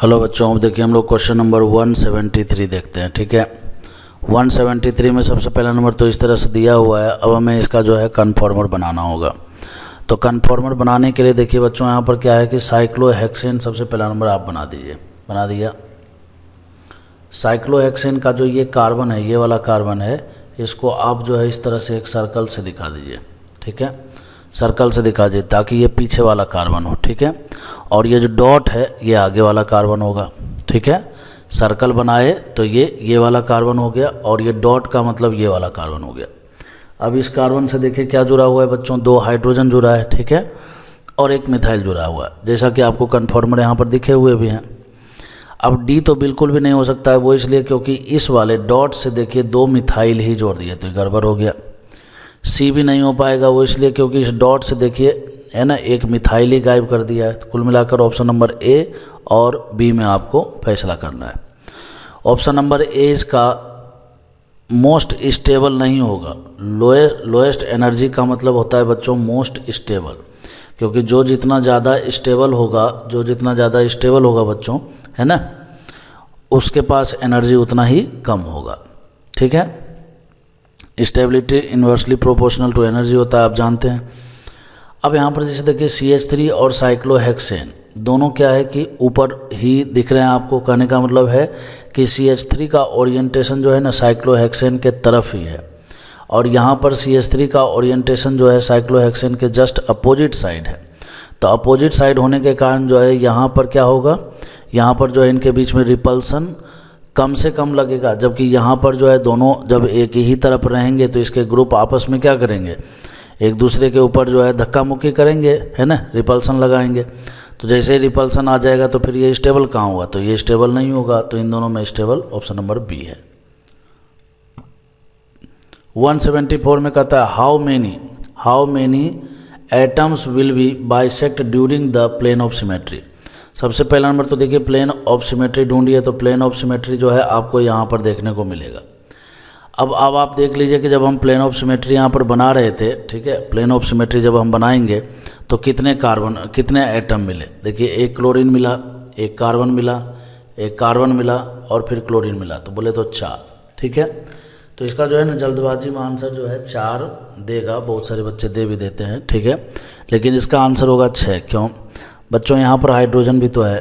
Hello बच्चों, अब देखिए हम लोग क्वेश्चन नंबर 173 देखते हैं। ठीक है, 173 में सबसे पहला नंबर तो इस तरह से दिया हुआ है। अब हमें इसका जो है कन्फॉर्मर बनाना होगा। तो कन्फॉर्मर बनाने के लिए देखिए बच्चों, यहाँ पर क्या है कि साइक्लोहेक्सेन सबसे पहला नंबर आप बना दीजिए। बना दिया। साइक्लोहेक्सेन का जो ये कार्बन है, ये वाला कार्बन है, इसको आप जो है इस तरह से एक सर्कल से दिखा दीजिए। ठीक है, सर्कल से दिखा दीजिए ताकि ये पीछे वाला कार्बन हो। ठीक है, और ये जो डॉट है ये आगे वाला कार्बन होगा। ठीक है, सर्कल बनाए तो ये वाला कार्बन हो गया और ये डॉट का मतलब ये वाला कार्बन हो गया। अब इस कार्बन से देखिए क्या जुड़ा हुआ है बच्चों, 2 हाइड्रोजन जुड़ा है। ठीक है, और एक मिथाइल जुड़ा हुआ है, जैसा कि आपको कन्फॉर्मर यहाँ पर दिखे हुए भी हैं। अब डी तो बिल्कुल भी नहीं हो सकता है, वो इसलिए क्योंकि इस वाले डॉट से देखिए 2 मिथाइल ही जोड़ दिए, तो ये गड़बड़ हो गया। सी भी नहीं हो पाएगा, वो इसलिए क्योंकि इस डॉट से देखिए है ना एक मिथाइल ही गायब कर दिया है। तो कुल मिलाकर ऑप्शन नंबर ए और बी में आपको फैसला करना है। ऑप्शन नंबर ए इसका मोस्ट स्टेबल नहीं होगा। लोएस्ट एनर्जी का मतलब होता है बच्चों मोस्ट स्टेबल, क्योंकि जो जितना ज़्यादा स्टेबल होगा बच्चों, है ना, उसके पास एनर्जी उतना ही कम होगा। ठीक है, stability inversely proportional to energy होता है, आप जानते हैं। अब यहाँ पर जैसे देखिए CH3 और साइक्लोहेक्सेन दोनों क्या है कि ऊपर ही दिख रहे हैं आपको। कहने का मतलब है कि CH3 का ओरिएंटेशन जो है ना साइक्लोहेक्सेन के तरफ ही है, और यहाँ पर CH3 का ओरिएंटेशन जो है साइक्लोहेक्सेन के जस्ट अपोजिट साइड है। तो अपोजिट साइड होने के कारण जो है यहाँ पर क्या होगा, यहाँ पर जो है इनके बीच में रिपल्सन कम से कम लगेगा, जबकि यहाँ पर जो है दोनों जब एक ही तरफ रहेंगे तो इसके ग्रुप आपस में क्या करेंगे, एक दूसरे के ऊपर जो है धक्का मुक्की करेंगे, है ना, रिपल्सन लगाएंगे। तो जैसे ही रिपल्सन आ जाएगा तो फिर ये स्टेबल कहाँ हुआ, तो ये स्टेबल नहीं होगा। तो इन दोनों में स्टेबल ऑप्शन नंबर बी है। 174 में कहता है how many atoms will be bisect during the plane of symmetry. सबसे पहला नंबर तो देखिए प्लेन ऑफ सिमेट्री ढूंढिए, तो प्लेन ऑफ सिमेट्री जो है आपको यहाँ पर देखने को मिलेगा। अब आप देख लीजिए कि जब हम प्लेन ऑफ सिमेट्री यहाँ पर बना रहे थे, ठीक है, प्लेन ऑफ सिमेट्री जब हम बनाएंगे तो कितने एटम मिले। देखिए एक क्लोरीन मिला, एक कार्बन मिला और फिर क्लोरीन मिला, तो बोले तो 4। ठीक है, तो इसका जो है ना जल्दबाजी में आंसर जो है 4 देगा। बहुत सारे बच्चे दे भी देते हैं, ठीक है, लेकिन इसका आंसर होगा 6। क्यों बच्चों, यहाँ पर हाइड्रोजन भी तो है।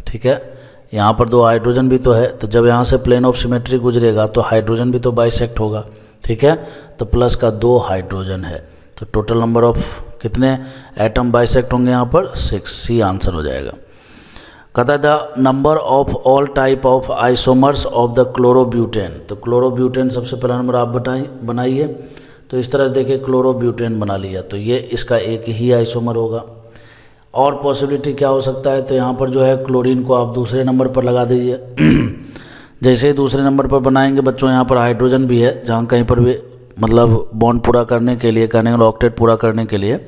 ठीक है, यहाँ पर 2 हाइड्रोजन भी तो है, तो जब यहाँ से प्लेन ऑफ सिमेट्री गुजरेगा तो हाइड्रोजन भी तो बाइसेक्ट होगा। ठीक है, तो प्लस का 2 हाइड्रोजन है, तो टोटल नंबर ऑफ कितने एटम बाइसेक्ट होंगे यहाँ पर 6। सी आंसर हो जाएगा। कहता है the number of all type of isomers of the chlorobutane. तो क्लोरोब्यूटेन सबसे पहला नंबर आप बनाइए। तो इस तरह से देखिए क्लोरोब्यूटेन बना लिया, तो ये इसका एक ही आइसोमर होगा। और पॉसिबिलिटी क्या हो सकता है, तो यहाँ पर जो है क्लोरीन को आप दूसरे नंबर पर लगा दीजिए। जैसे ही दूसरे नंबर पर बनाएंगे बच्चों, यहाँ पर हाइड्रोजन भी है, जहाँ कहीं पर भी मतलब बॉन्ड पूरा करने के लिए, कहने का ऑक्टेट पूरा करने के लिए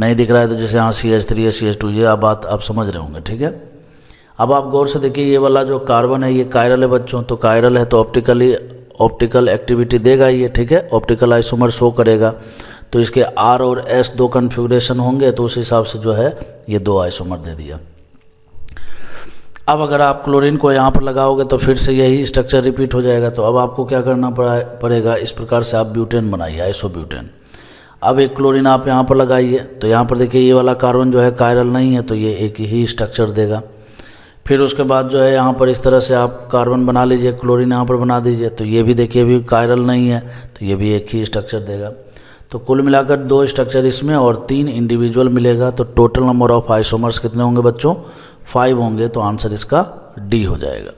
नहीं दिख रहा है, तो जैसे यहाँ CH3 है, CH2, ये आप बात आप समझ रहे होंगे। ठीक है, अब आप गौर से देखिए ये वाला जो कार्बन है ये कायरल है बच्चों, तो कायरल है तो ऑप्टिकल एक्टिविटी देगा ये। ठीक है, ऑप्टिकल आइसोमर शो करेगा, तो इसके R और S 2 कन्फिग्रेशन होंगे, तो उस हिसाब से जो है ये 2 आइसोमर दे दिया। अब अगर आप क्लोरीन को यहाँ पर लगाओगे तो फिर से यही स्ट्रक्चर रिपीट हो जाएगा। तो अब आपको क्या करना पड़ेगा, इस प्रकार से आप ब्यूटेन बनाइए, आइसोब्यूटेन। अब एक क्लोरीन आप यहाँ पर लगाइए, तो यहाँ पर देखिए ये वाला कार्बन जो है कायरल नहीं है, तो ये एक ही स्ट्रक्चर देगा। फिर उसके बाद जो है यहाँ पर इस तरह से आप कार्बन बना लीजिए, क्लोरीन यहाँ पर बना दीजिए, तो ये भी देखिए भी कायरल नहीं है, तो ये भी एक ही स्ट्रक्चर देगा। तो कुल मिलाकर 2 स्ट्रक्चर इसमें और 3 इंडिविजुअल मिलेगा। तो टोटल नंबर ऑफ आइसोमर्स कितने होंगे बच्चों, 5 होंगे। तो आंसर इसका डी हो जाएगा।